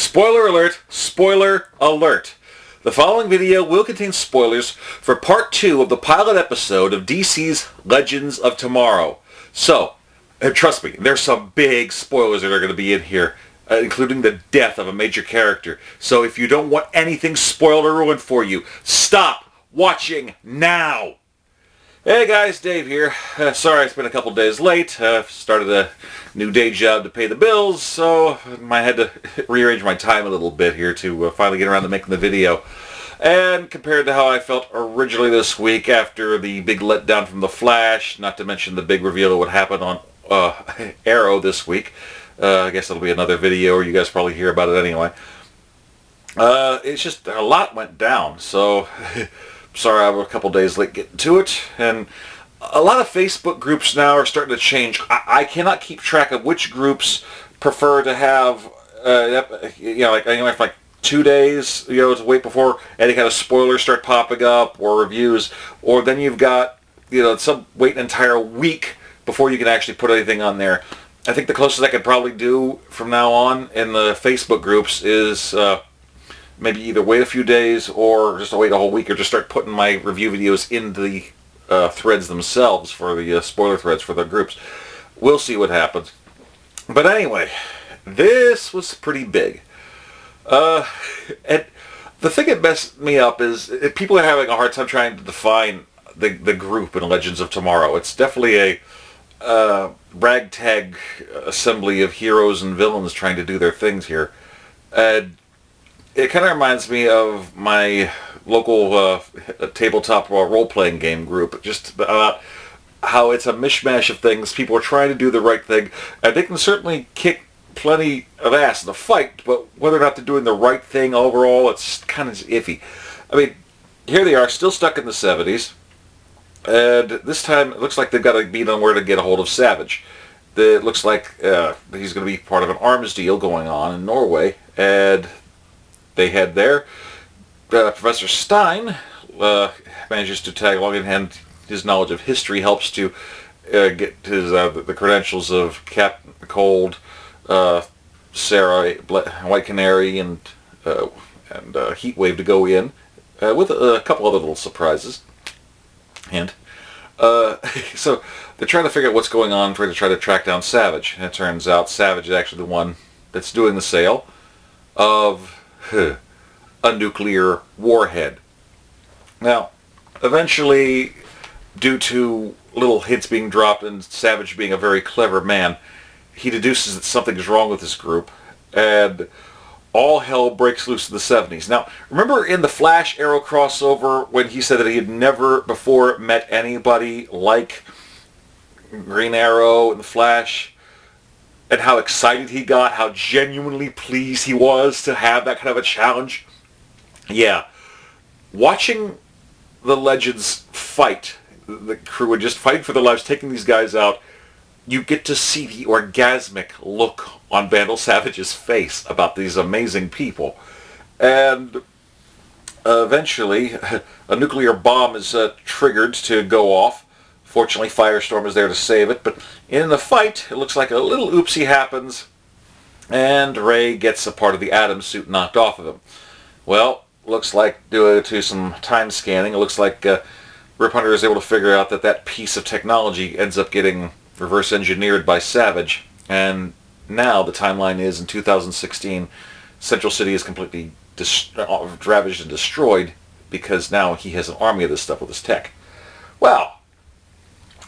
Spoiler alert, spoiler alert. The following video will contain spoilers for part 2 of the pilot episode of DC's Legends of Tomorrow. So, trust me, there's some big spoilers that are going to be in here, including the death of a major character. So if you don't want anything spoiled or ruined for you, stop watching now! Hey guys, Dave here. Sorry it's been a couple days late. Started a new day job to pay the bills, so I had to rearrange my time a little bit here to finally get around to making the video. And compared to how I felt originally this week after the big letdown from The Flash, not to mention the big reveal of what happened on Arrow this week, I guess it'll be another video or you guys probably hear about it anyway. It's just a lot went down, so sorry I was a couple days late getting to it. And a lot of Facebook groups now are starting to change. I cannot keep track of which groups prefer to have, like anyway, for like 2 days, to wait before any kind of spoilers start popping up or reviews, or then you've got, some wait an entire week before you can actually put anything on there. I think the closest I could probably do from now on in the Facebook groups is maybe either wait a few days or just wait a whole week, or just start putting my review videos into the threads themselves for the spoiler threads for the groups. We'll see what happens. But anyway, this was pretty big. And the thing that messed me up is people are having a hard time trying to define the group in Legends of Tomorrow. It's definitely a ragtag assembly of heroes and villains trying to do their things here. And it kind of reminds me of my local tabletop role-playing game group, just about how it's a mishmash of things. People are trying to do the right thing, and they can certainly kick plenty of ass in the fight, but whether or not they're doing the right thing overall, it's kind of iffy. I mean, here they are, still stuck in the 70s, and this time it looks like they've got to beat on where to get a hold of Savage. It looks like he's going to be part of an arms deal going on in Norway, and they head there. Professor Stein manages to tag along, and his knowledge of history helps to get his the credentials of Captain Cold, Sarah, White Canary, and Heatwave to go in, with a couple other little surprises. And so they're trying to figure out what's going on to try to track down Savage. And it turns out Savage is actually the one that's doing the sale of a nuclear warhead. Now, eventually, due to little hints being dropped and Savage being a very clever man, he deduces that something's wrong with this group, and all hell breaks loose in the 70s. Now, remember in the Flash Arrow crossover when he said that he had never before met anybody like Green Arrow and the Flash, and how excited he got, how genuinely pleased he was to have that kind of a challenge? Yeah. Watching the Legends fight, the crew, and just fighting for their lives, taking these guys out, you get to see the orgasmic look on Vandal Savage's face about these amazing people. And eventually, a nuclear bomb is triggered to go off. Fortunately, Firestorm is there to save it, but in the fight, it looks like a little oopsie happens, and Ray gets a part of the Atom suit knocked off of him. Well, looks like, due to some time scanning, it looks like Rip Hunter is able to figure out that piece of technology ends up getting reverse engineered by Savage, and now the timeline is in 2016, Central City is completely ravaged and destroyed because now he has an army of this stuff with his tech. Well,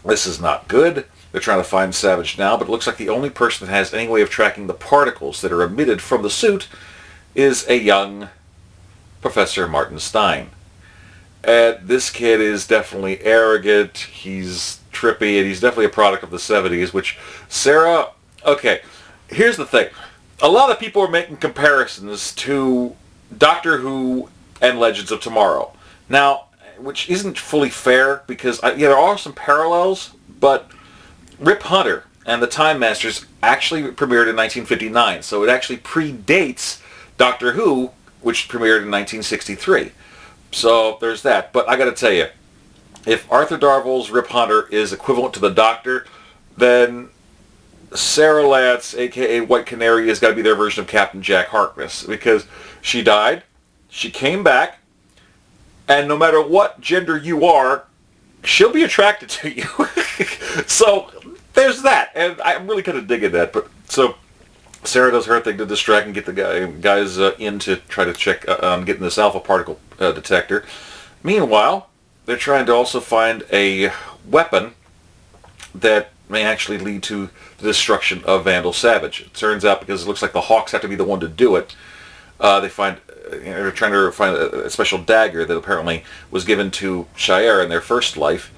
this is not good. They're trying to find Savage now, but it looks like the only person that has any way of tracking the particles that are emitted from the suit is a young Professor Martin Stein. And this kid is definitely arrogant, he's trippy, and he's definitely a product of the 70s, which Sarah... Okay, here's the thing. A lot of people are making comparisons to Doctor Who and Legends of Tomorrow. Now, which isn't fully fair, because there are some parallels, but Rip Hunter and the Time Masters actually premiered in 1959, so it actually predates Doctor Who, which premiered in 1963. So there's that. But I got to tell you, if Arthur Darvill's Rip Hunter is equivalent to the Doctor, then Sarah Lance, a.k.a. White Canary, has got to be their version of Captain Jack Harkness, because she died, she came back, and no matter what gender you are, she'll be attracted to you. So there's that, and I'm really kind of digging that. But so Sarah does her thing to distract and get the guys in to try to check on getting this alpha particle detector. Meanwhile, they're trying to also find a weapon that may actually lead to the destruction of Vandal Savage. It turns out, because it looks like the Hawks have to be the one to do it, they're trying to find a special dagger that apparently was given to Shayera in their first life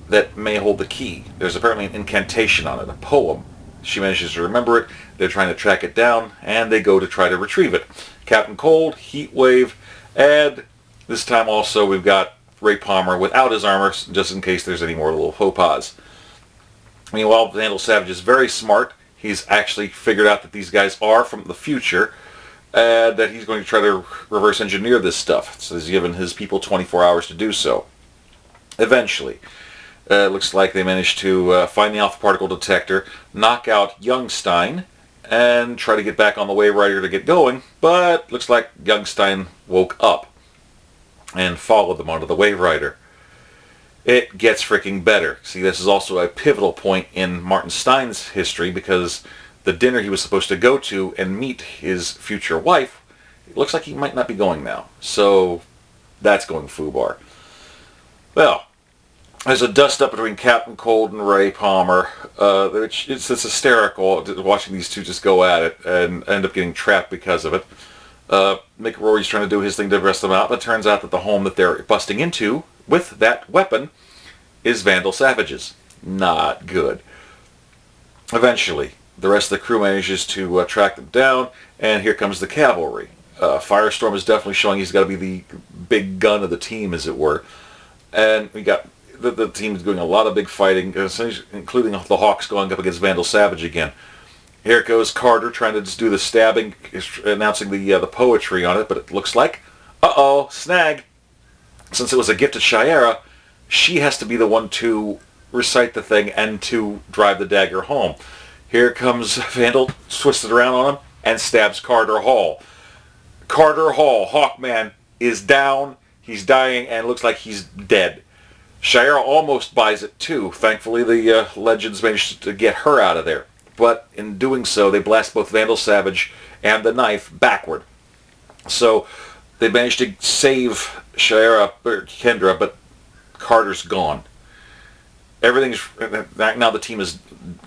that may hold the key. There's apparently an incantation on it, a poem. She manages to remember it. They're trying to track it down, and they go to try to retrieve it. Captain Cold, Heatwave, and this time also we've got Ray Palmer without his armor, just in case there's any more little faux pas. Meanwhile, Vandal Savage is very smart. He's actually figured out that these guys are from the future, and that he's going to try to reverse engineer this stuff. So he's given his people 24 hours to do so. Eventually, it looks like they managed to find the alpha particle detector, knock out Youngstein, and try to get back on the Wave Rider to get going, but looks like Youngstein woke up and followed them onto the Wave Rider. It gets freaking better. See, this is also a pivotal point in Martin Stein's history, because the dinner he was supposed to go to and meet his future wife, it looks like he might not be going now. So that's going foobar. Well, there's a dust-up between Captain Cold and Ray Palmer. It's hysterical watching these two just go at it and end up getting trapped because of it. Mick Rory's trying to do his thing to rest them out, but it turns out that the home that they're busting into with that weapon is Vandal Savage's. Not good. Eventually, the rest of the crew manages to track them down, and here comes the cavalry. Firestorm is definitely showing he's got to be the big gun of the team, as it were. And we got the team's doing a lot of big fighting, including the Hawks going up against Vandal Savage again. Here goes Carter trying to just do the stabbing, announcing the poetry on it, but it looks like, snag. Since it was a gift to Shayera, she has to be the one to recite the thing and to drive the dagger home. Here comes Vandal, twists it around on him, and stabs Carter Hall. Carter Hall, Hawkman, is down, he's dying, and looks like he's dead. Shayera almost buys it too. Thankfully, the Legends managed to get her out of there. But in doing so, they blast both Vandal Savage and the knife backward. So they managed to save Shayera, or Kendra, but Carter's gone. Everything's now, the team is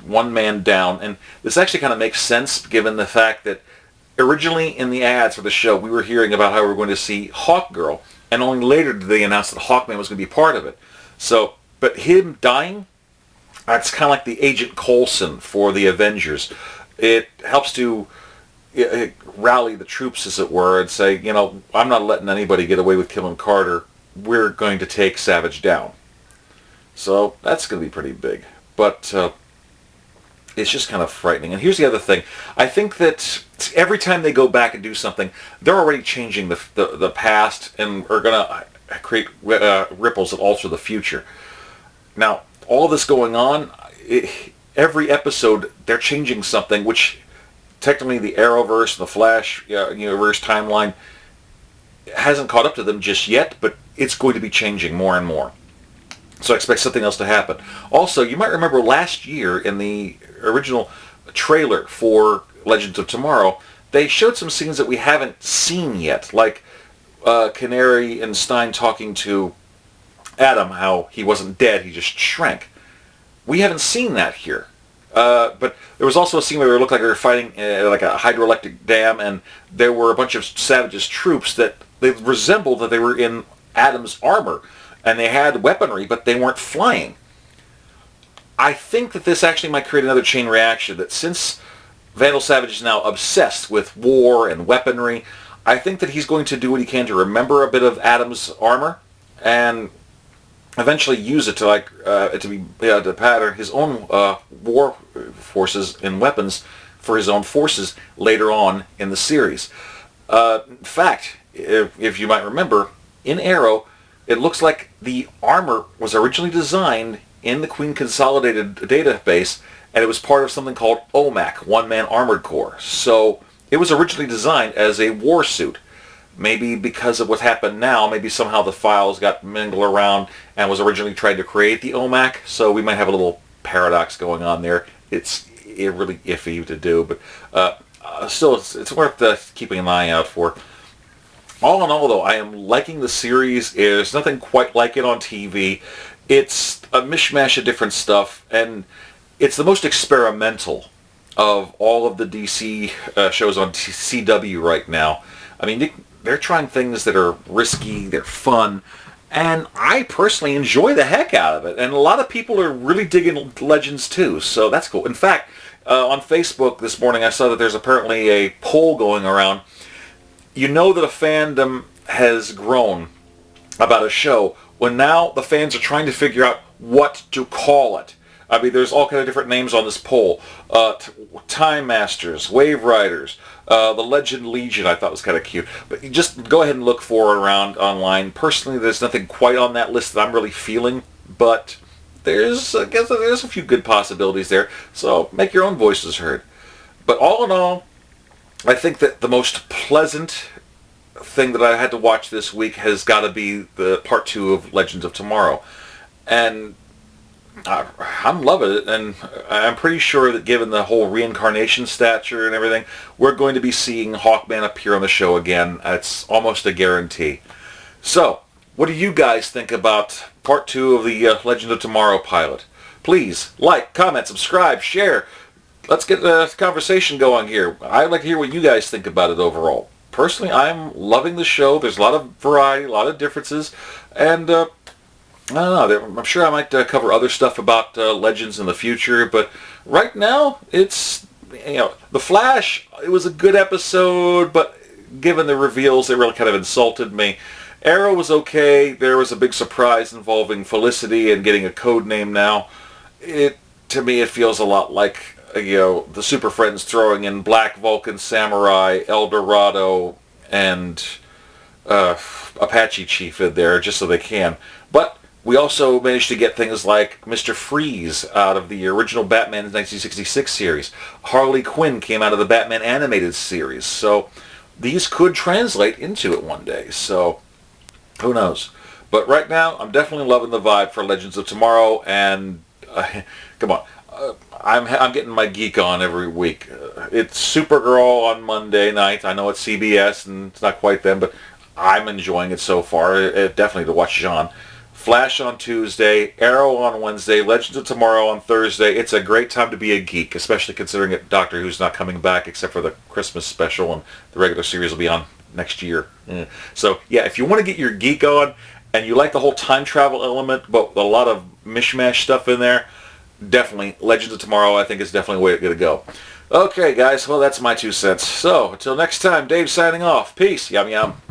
one man down, and this actually kind of makes sense given the fact that originally in the ads for the show we were hearing about how we were going to see Hawkgirl, and only later did they announce that Hawkman was going to be part of it. So, but him dying, that's kind of like the Agent Coulson for the Avengers. It helps to rally the troops, as it were, and say, I'm not letting anybody get away with killing Carter. We're going to take Savage down. So that's going to be pretty big. But it's just kind of frightening. And here's the other thing. I think that every time they go back and do something, they're already changing the past and are going to create ripples that alter the future. Now, all this going on, every episode, they're changing something, which technically the Arrowverse and the Flash universe timeline hasn't caught up to them just yet, but it's going to be changing more and more. So I expect something else to happen. Also, you might remember last year in the original trailer for Legends of Tomorrow, they showed some scenes that we haven't seen yet, like Canary and Stein talking to Adam, how he wasn't dead, he just shrank. We haven't seen that here. But there was also a scene where it looked like they were fighting like a hydroelectric dam, and there were a bunch of Savage's troops that they resembled that they were in Adam's armor, and they had weaponry, but they weren't flying. I think that this actually might create another chain reaction, that since Vandal Savage is now obsessed with war and weaponry, I think that he's going to do what he can to remember a bit of Adam's armor, and eventually use it to pattern his own war forces and weapons for his own forces later on in the series. In fact, if you might remember, in Arrow, it looks like the armor was originally designed in the Queen Consolidated database and it was part of something called OMAC, One Man Armored Corps. So it was originally designed as a war suit. Maybe because of what happened now, maybe somehow the files got mingled around and was originally tried to create the OMAC, so we might have a little paradox going on there. It's really iffy to do, but still, it's worth keeping an eye out for. All in all, though, I am liking the series. There's nothing quite like it on TV. It's a mishmash of different stuff, and it's the most experimental of all of the DC shows on CW right now. I mean, they're trying things that are risky, they're fun, and I personally enjoy the heck out of it. And a lot of people are really digging Legends too, so that's cool. In fact, on Facebook this morning I saw that there's apparently a poll going around. You know that a fandom has grown about a show when now the fans are trying to figure out what to call it. I mean, there's all kind of different names on this poll. Time Masters, Wave Riders, the Legend Legion I thought was kind of cute. But you just go ahead and look for it around online. Personally, there's nothing quite on that list that I'm really feeling, but I guess there's a few good possibilities there. So make your own voices heard. But all in all, I think that the most pleasant thing that I had to watch this week has got to be the part 2 of Legends of Tomorrow. And I'm loving it, and I'm pretty sure that given the whole reincarnation stature and everything, we're going to be seeing Hawkman appear on the show again. It's almost a guarantee. So, what do you guys think about part 2 of the Legend of Tomorrow pilot? Please like, comment, subscribe, share. Let's get the conversation going here. I'd like to hear what you guys think about it overall. Personally, I'm loving the show. There's a lot of variety, a lot of differences, and I don't know. I'm sure I might cover other stuff about Legends in the future, but right now, it's, The Flash, it was a good episode, but given the reveals, it really kind of insulted me. Arrow was okay. There was a big surprise involving Felicity and getting a code name now. To me, it feels a lot like, the Super Friends throwing in Black Vulcan Samurai, El Dorado, and Apache Chief in there just so they can. But we also managed to get things like Mr. Freeze out of the original Batman 1966 series. Harley Quinn came out of the Batman animated series. So these could translate into it one day. So who knows? But right now, I'm definitely loving the vibe for Legends of Tomorrow. And come on, I'm getting my geek on every week. It's Supergirl on Monday night. I know it's CBS and it's not quite them, but I'm enjoying it so far. Definitely to watch Jean. Flash on Tuesday, Arrow on Wednesday, Legends of Tomorrow on Thursday. It's a great time to be a geek, especially considering that Doctor Who's not coming back except for the Christmas special, and the regular series will be on next year. So, yeah, if you want to get your geek on, and you like the whole time travel element, but a lot of mishmash stuff in there, definitely, Legends of Tomorrow, I think, is definitely the way to go. Okay, guys, well, that's my 2 cents. So, until next time, Dave signing off. Peace. Yum, yum.